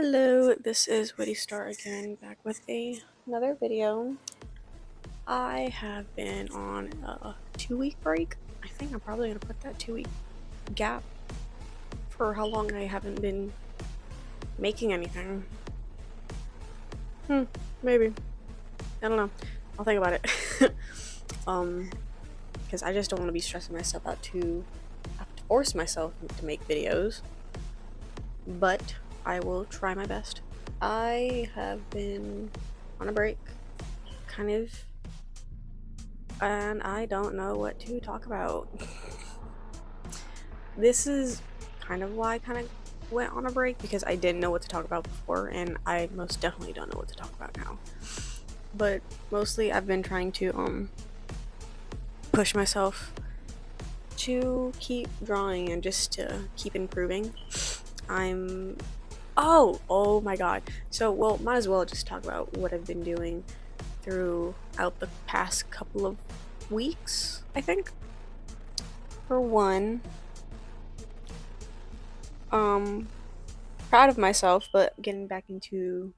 Hello, this is Witty Star again, back with another video. I have been on a 2-week break. I think I'm probably gonna put that 2-week gap for how long I haven't been making anything. Maybe. I don't know. I'll think about it. Because I just don't want to be stressing myself out to have to force myself to make videos. But I will try my best. I have been on a break, kind of, and I don't know what to talk about. This is kind of why I kind of went on a break, because I didn't know what to talk about before, and I most definitely don't know what to talk about now. But mostly I've been trying to push myself to keep drawing and just to keep improving. Oh my god. So, well, might as well just talk about what I've been doing throughout the past couple of weeks, I think. For one, proud of myself, but getting back into,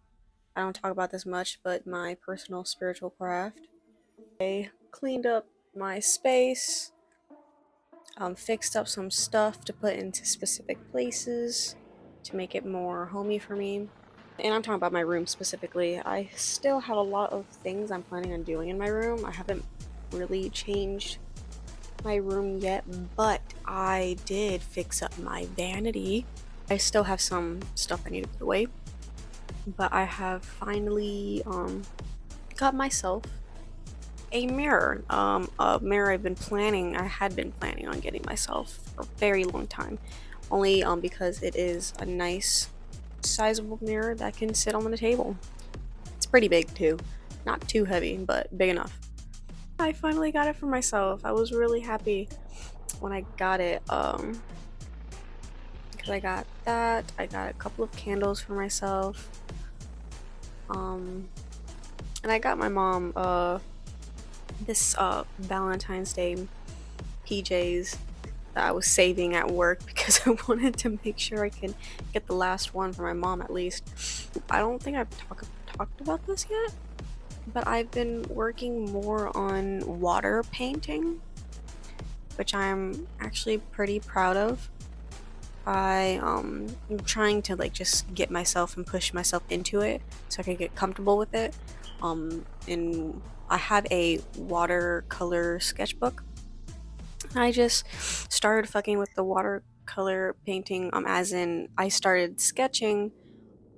I don't talk about this much, but my personal spiritual craft. I cleaned up my space, fixed up some stuff to put into specific places to make it more homey for me. And I'm talking about my room specifically. I still have a lot of things I'm planning on doing in my room. I haven't really changed my room yet, but I did fix up my vanity. I still have some stuff I need to put away, but I have finally got myself a mirror. A mirror I had been planning on getting myself for a very long time, only because it is a nice sizable mirror that can sit on the table. It's pretty big too, not too heavy, but big enough. I finally got it for myself. I was really happy when I got it, because I got that. I got a couple of candles for myself, and I got my mom this Valentine's Day PJs that I was saving at work because I wanted to make sure I can get the last one for my mom at least. I don't think I've talked about this yet, but I've been working more on water painting, which I'm actually pretty proud of. I'm trying to just get myself and push myself into it so I can get comfortable with it. And I have a watercolor sketchbook. I just started fucking with the watercolor painting, as in I started sketching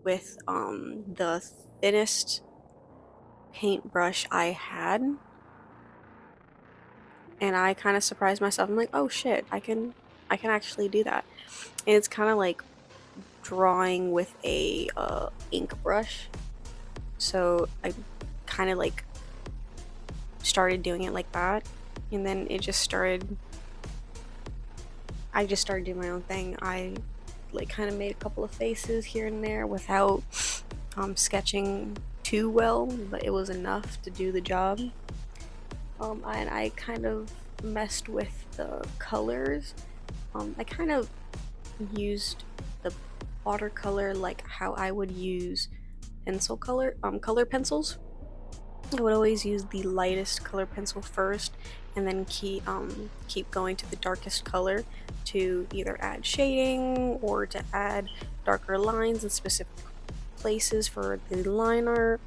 with the thinnest paintbrush I had, and I kind of surprised myself. I'm like, oh shit, I can actually do that. And it's kind of like drawing with a ink brush, so I kind of started doing it like that, and then I just started doing my own thing. I kind of made a couple of faces here and there without sketching too well, but it was enough to do the job. And I kind of messed with the colors. I kind of used the watercolor like how I would use color pencils. I would always use the lightest color pencil first, and then keep going to the darkest color to either add shading or to add darker lines in specific places for the line art.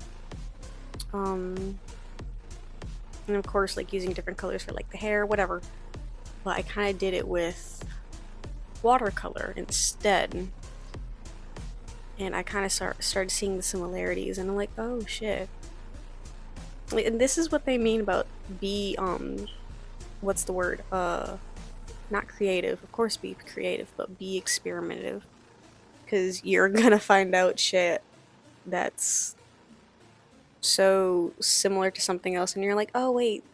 And of course, using different colors for the hair, whatever. But I kind of did it with watercolor instead, and I kind of started seeing the similarities, and I'm like, oh shit. And this is what they mean about what's the word? Not creative. Of course, be creative, but be experimentative. Because you're gonna find out shit that's so similar to something else, and you're like, oh wait,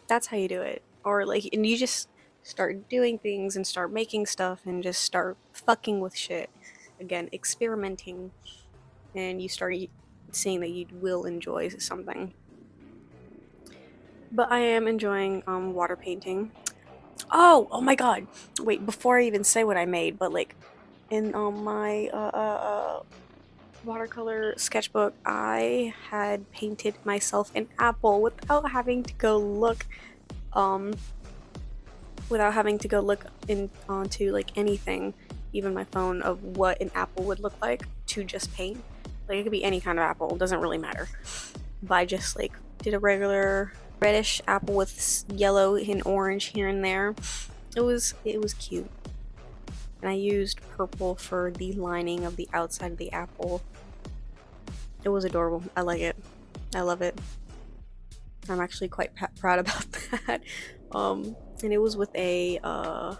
that's how you do it. Or and you just start doing things and start making stuff and just start fucking with shit. Again, experimenting, and you start seeing that you will enjoy something. But I am enjoying water painting. Oh my god. Wait, before I even say what I made, but in my watercolor sketchbook, I had painted myself an apple without having to go look in onto like anything, even my phone, of what an apple would look like to just paint. Like it could be any kind of apple, it doesn't really matter. But I just like did a regular reddish apple with yellow and orange here and there. It was cute. And I used purple for the lining of the outside of the apple. It was adorable. I like it. I love it. I'm actually quite proud about that. And it was with a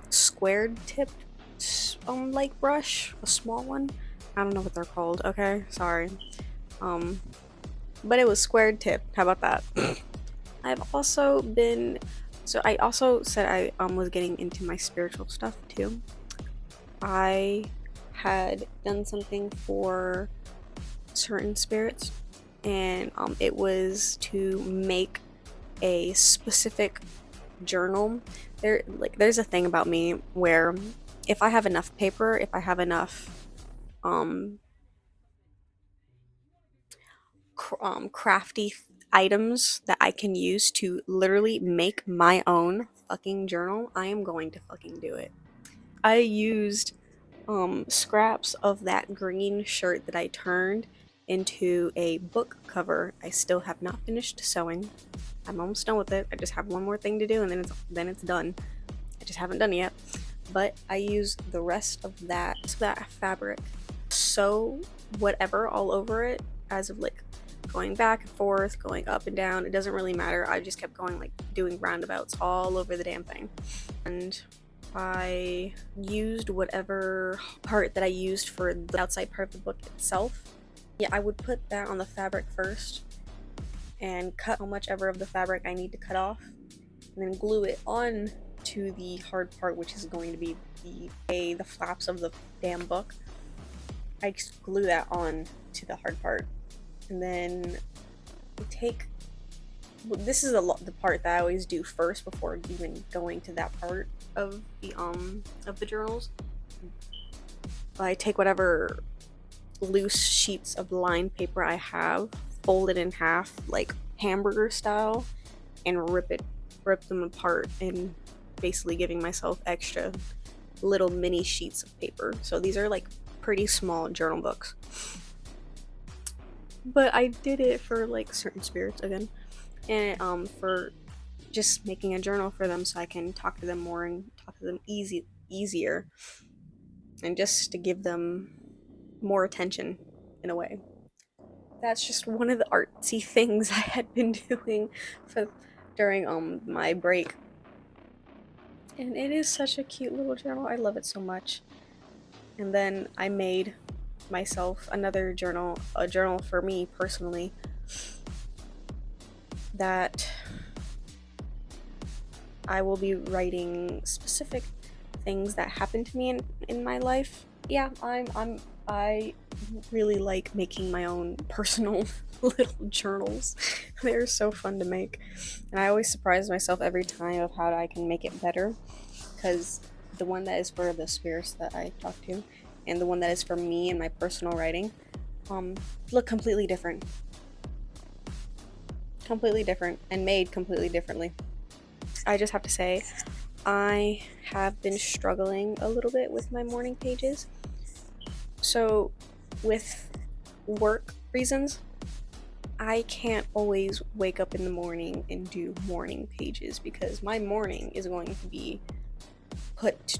squared tipped like brush, a small one. I don't know what they're called. Okay, sorry. But it was squared tipped. How about that? I've also been. So I also said I was getting into my spiritual stuff too. I had done something for certain spirits, and it was to make a specific journal. There's a thing about me where if I have enough paper, if I have enough crafty items that I can use to literally make my own fucking journal, I am going to fucking do it. I used scraps of that green shirt that I turned into a book cover. I still have not finished sewing. I'm almost done with it. I just have one more thing to do, and then it's done. I just haven't done it yet. But I used the rest of that fabric, sew whatever all over it, as of like going back and forth, going up and down. It doesn't really matter. I just kept going, like doing roundabouts all over the damn thing. And I used whatever part that I used for the outside part of the book itself. Yeah, I would put that on the fabric first and cut how much ever of the fabric I need to cut off, and then glue it on to the hard part, which is going to be the flaps of the damn book. I just glue that on to the hard part, and then this is the part that I always do first before even going to that part of the journals. I take whatever loose sheets of lined paper I have, fold it in half like hamburger style, and rip them apart, and basically giving myself extra little mini sheets of paper. So these are like pretty small journal books. But I did it for like certain spirits again, and for just making a journal for them so I can talk to them more and talk to them easier, and just to give them more attention in a way. That's just one of the artsy things I had been doing during my break. And it is such a cute little journal. I love it so much. And then I made myself another journal, a journal for me personally, that I will be writing specific things that happened to me in my life. Yeah, I really like making my own personal little journals. They're so fun to make, and I always surprise myself every time of how I can make it better, because the one that is for the spirits that I talk to and the one that is for me and my personal writing look completely different and made completely differently. I just have to say, I have been struggling a little bit with my morning pages. So, with work reasons, I can't always wake up in the morning and do morning pages, because my morning is going to be put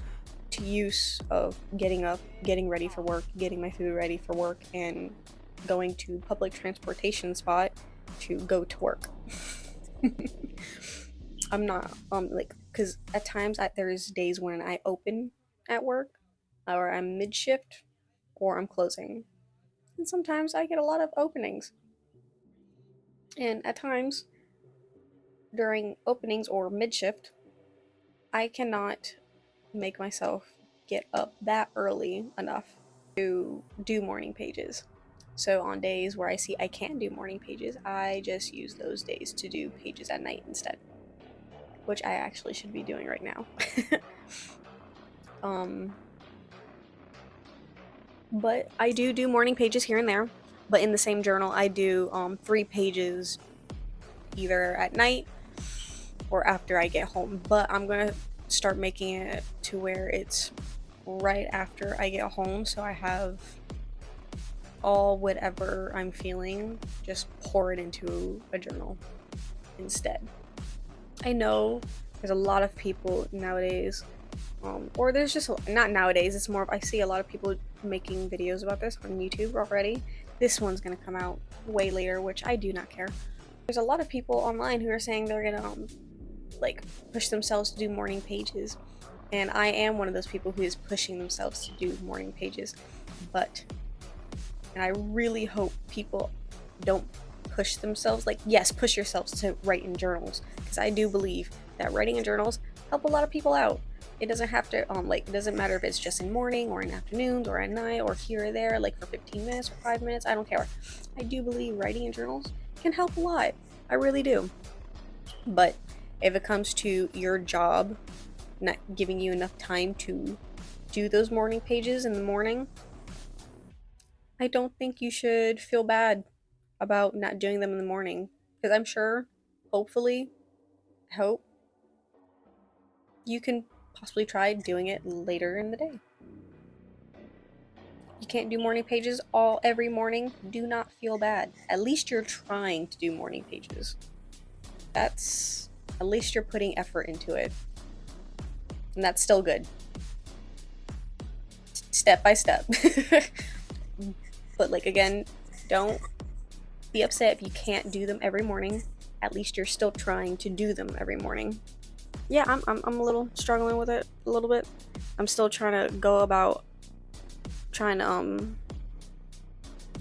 to use of getting up, getting ready for work, getting my food ready for work, and going to public transportation spot to go to work. I'm not because at times there's days when I open at work, or I'm mid shift, or I'm closing, and sometimes I get a lot of openings. And at times during openings or mid shift, I cannot make myself get up that early enough to do morning pages. So on days where I see I can do morning pages, I just use those days to do pages at night instead, which I actually should be doing right now. um But I do morning pages here and there. But in the same journal, I do 3 pages either at night or after I get home. But I'm gonna start making it to where it's right after I get home, so I have all whatever I'm feeling, just pour it into a journal instead. I know there's a lot of people nowadays, or there's just not nowadays. It's more of I see a lot of people making videos about this on YouTube already. This one's gonna come out way later, which I do not care. There's a lot of people online who are saying they're gonna like push themselves to do morning pages, and I am one of those people who is pushing themselves to do morning pages. But and I really hope people don't push themselves. Like, yes, push yourselves to write in journals, because I do believe that writing in journals help a lot of people out. It doesn't have to it doesn't matter if it's just in morning or in afternoons or at night or here or there, like for 15 minutes or 5 minutes, I don't care. I do believe writing in journals can help a lot. I really do. But if it comes to your job not giving you enough time to do those morning pages in the morning, I don't think you should feel bad about not doing them in the morning, because I'm sure, hopefully, hope you can possibly try doing it later in the day. You can't do morning pages every morning. Do not feel bad. At least you're trying to do morning pages. That's at least you're putting effort into it. And that's still good. Step by step. But like again, don't be upset if you can't do them every morning. At least you're still trying to do them every morning. Yeah, I'm a little struggling with it a little bit. I'm still trying to go about trying to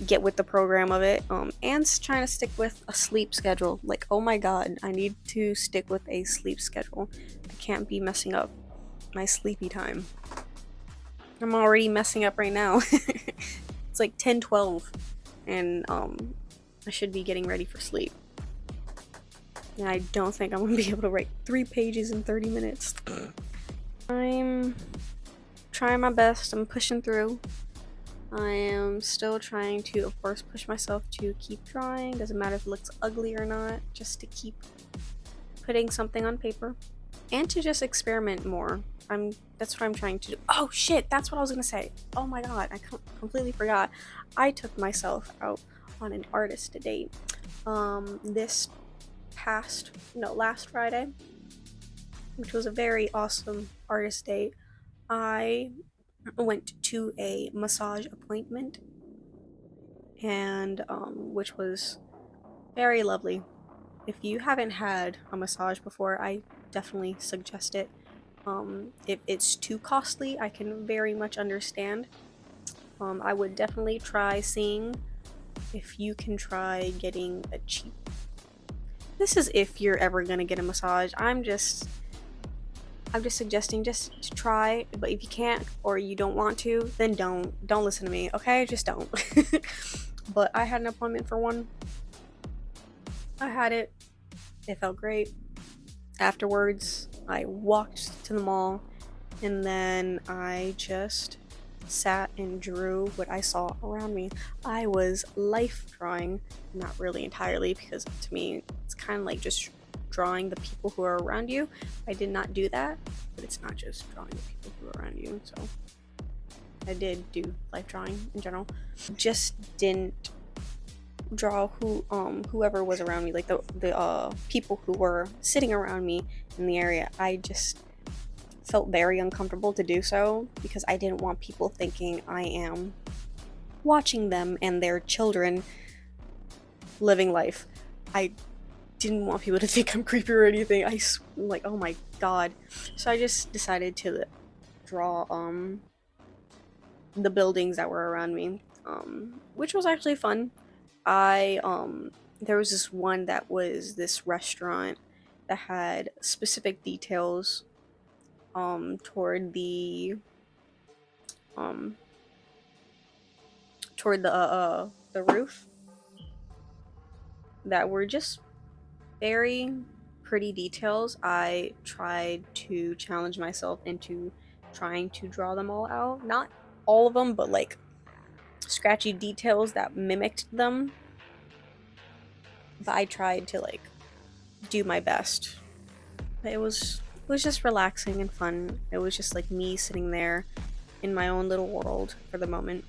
get with the program of it, and trying to stick with a sleep schedule. Like, oh my god, I need to stick with a sleep schedule. I can't be messing up my sleepy time. I'm already messing up right now. It's like 10:12, and I should be getting ready for sleep. And I don't think I'm gonna be able to write 3 pages in 30 minutes. I'm trying my best. I'm pushing through. I am still trying to, of course, push myself to keep drawing. Doesn't matter if it looks ugly or not, just to keep putting something on paper. And to just experiment more. That's what I'm trying to do. Oh shit, that's what I was gonna say. Oh my god, I completely forgot. I took myself out on an artist date. Last Friday, which was a very awesome artist date. I went to a massage appointment, and which was very lovely. If you haven't had a massage before, I definitely suggest it. If it's too costly, I can very much understand. I would definitely try seeing if you can try getting a cheap. This is if you're ever gonna get a massage. I'm just suggesting just to try, but if you can't or you don't want to, then don't listen to me, okay? Just don't. But I had an appointment for one. I had it. It felt great. Afterwards, I walked to the mall, and then I just sat and drew what I saw around me. I was life drawing, not really entirely, because to me, it's kind of like just drawing the people who are around you. I did not do that, but it's not just drawing the people who are around you, so I did do life drawing in general. Just didn't draw whoever was around me, like the people who were sitting around me in the area. I just felt very uncomfortable to do so, because I didn't want people thinking I am watching them and their children living life. I didn't want people to think I'm creepy or anything. Like, oh my god. So I just decided to draw the buildings that were around me, which was actually fun. There was this one that was this restaurant that had specific details toward the roof that were just very pretty details. I tried to challenge myself into trying to draw them all out. Not all of them, but like scratchy details that mimicked them, but I tried to like do my best. But it was just relaxing and fun. It was just like me sitting there in my own little world for the moment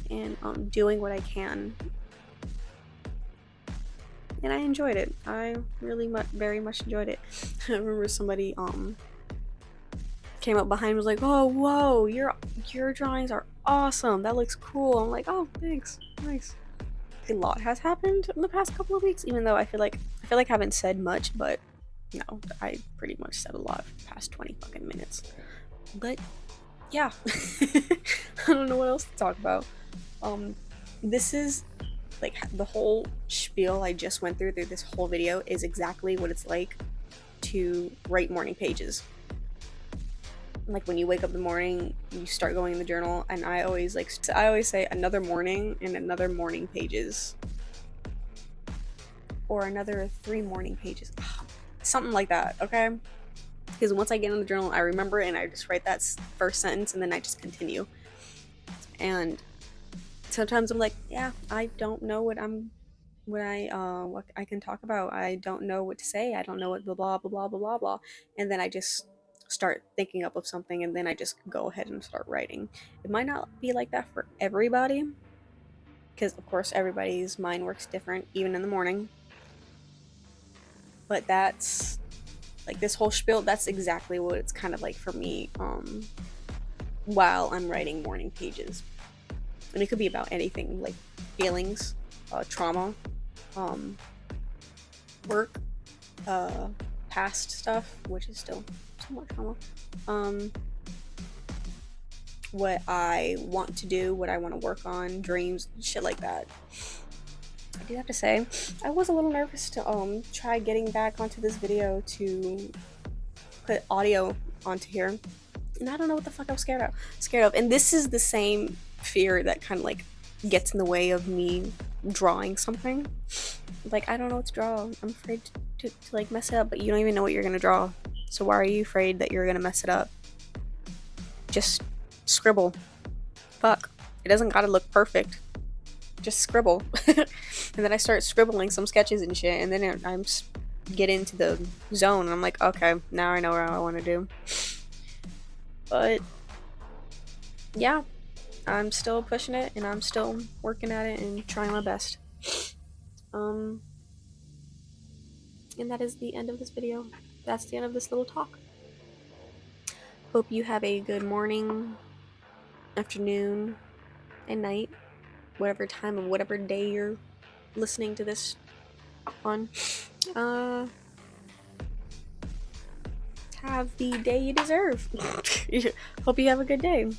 and doing what I can. And I enjoyed it. I really very much enjoyed it. I remember somebody came up behind me and was like, "Oh, whoa, your drawings are awesome. That looks cool." I'm like, "Oh, thanks. Nice." A lot has happened in the past couple of weeks, even though I feel like I haven't said much, but no, I pretty much said a lot for the past 20 fucking minutes. But yeah. I don't know what else to talk about. This is like the whole spiel I just went through this whole video is exactly what it's like to write morning pages. Like when you wake up in the morning, you start going in the journal, and I always say another morning and another morning pages, or another 3 morning pages, something like that. Okay, because once I get in the journal, I remember it and I just write that first sentence and then I just continue. And sometimes I'm like, yeah, I don't know what I can talk about. I don't know what to say. I don't know what blah blah blah blah blah blah blah. And then I just start thinking up of something, and then I just go ahead and start writing. It might not be like that for everybody, because of course everybody's mind works different, even in the morning. But that's like this whole spiel. That's exactly what it's kind of like for me. While I'm writing morning pages, and it could be about anything, like feelings, trauma, work, past stuff, which is still somewhat trauma, what I want to do, what I want to work on, dreams, shit like that. I do have to say, I was a little nervous to try getting back onto this video to put audio onto here, and I don't know what the fuck I'm scared of. And this is the same fear that kind of like gets in the way of me drawing something. Like, I don't know what to draw. I'm afraid to like mess it up, but you don't even know what you're gonna draw. So why are you afraid that you're gonna mess it up? Just scribble. Fuck. It doesn't gotta look perfect. Just scribble. And then I start scribbling some sketches and shit, and then I'm get into the zone, and I'm like, okay, now I know what I want to do. But yeah, I'm still pushing it, and I'm still working at it and trying my best. And that is the end of this video. That's the end of this little talk. Hope you have a good morning, afternoon, and night, whatever time of whatever day you're listening to this on. Have the day you deserve. Hope you have a good day.